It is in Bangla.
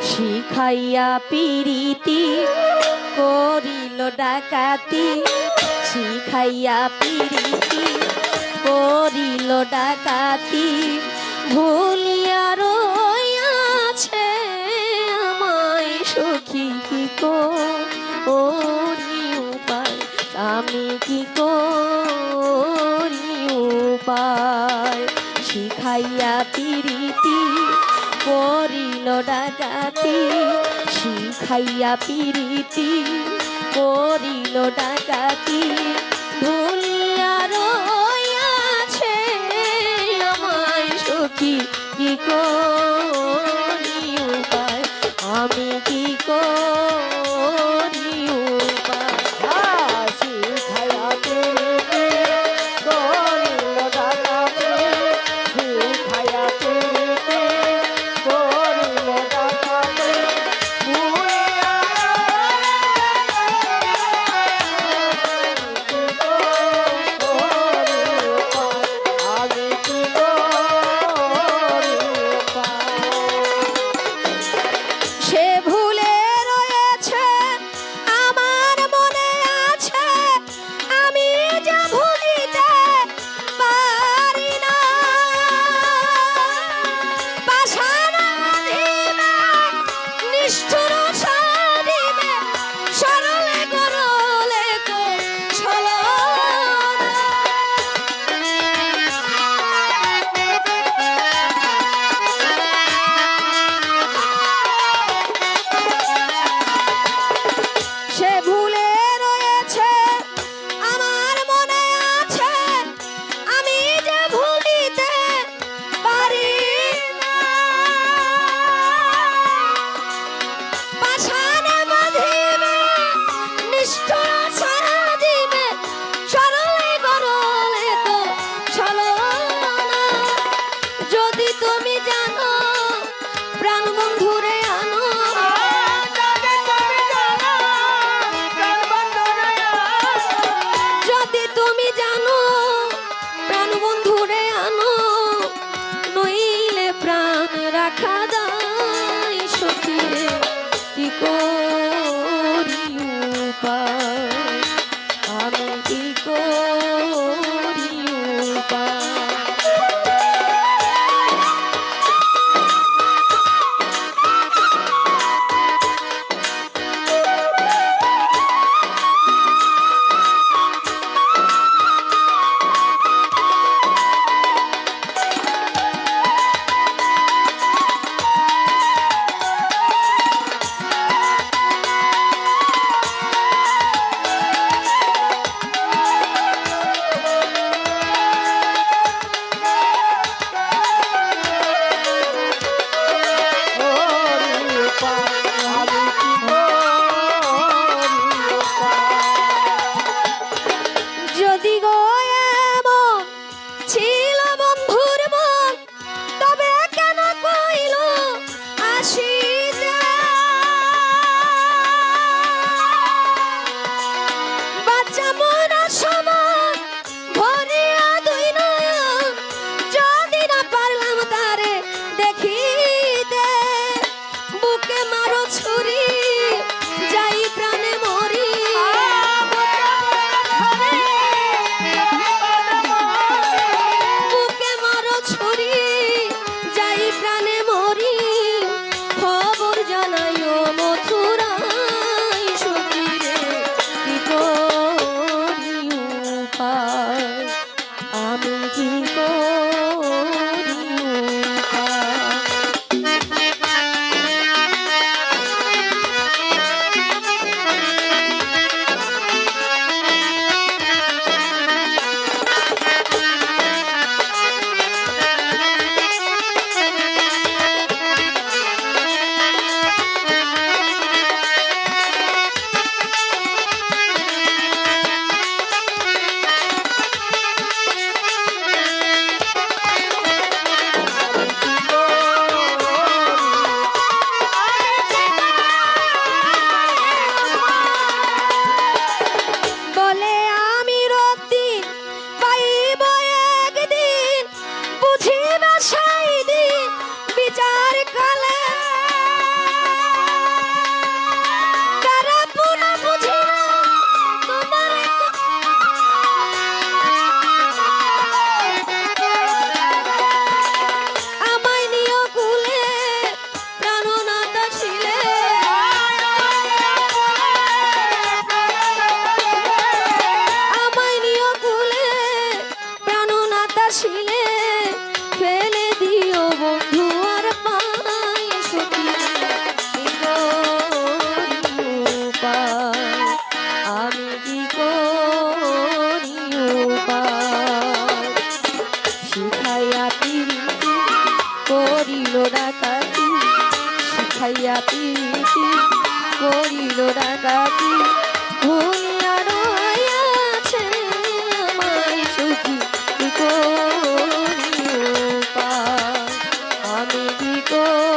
শিখাইয়া পিরিতি করিল ডাকাতি, শিখাইয়া পিরিতি করিল ডাকাতি, ভুলিয়া রইয়াছে আমায় সখী কি করি উপায়, আমি কি করি উপায়। শিখাইয়া পিরিতি করিল ডাকাতি, শিখাইয়া পিরিতি করিল ডাকাতি, ভুলিয়া রইয়াছে আমায় সখী কি করি উপায়, আমি কি করি উপায়। শিখাইয়া পিরিতি করিল ডাকাতি, শিখাইয়া পিরিতি করিল ডাকাতি, ভুলিয়া আমি কি করি উপায়। সে ভুলে রয়েছে আমার মনে আছে, আমি যা ভুলিতে পারি না। পাষাণ বাঁধিবে, নিষ্ঠুর সাধিবে, সরলে গরলে তো ছলনা। সে ভুলে রয়েছে আমার মনে আছে, আমি যে ভুলিতে পারি না। পাষাণে বাঁধিবে, নিষ্ঠুর সাধিবে, সরলে গরলে তো ছলনা। যদি তুমি জানো প্রাণ বন্ধুরে আনো, যদি তুমি জানো প্রাণ বন্ধুরে আনো, নইলে প্রাণ রাখা দায় সখী রে কি করি উপায়, আমি কি করি উপায়। করিল ডাকাতি শিখাইয়া প্রীতি করিল ডাকাতি ভুলিয়া রইয়াছে আমায় সুখী কি করি উপায় আমি কি করি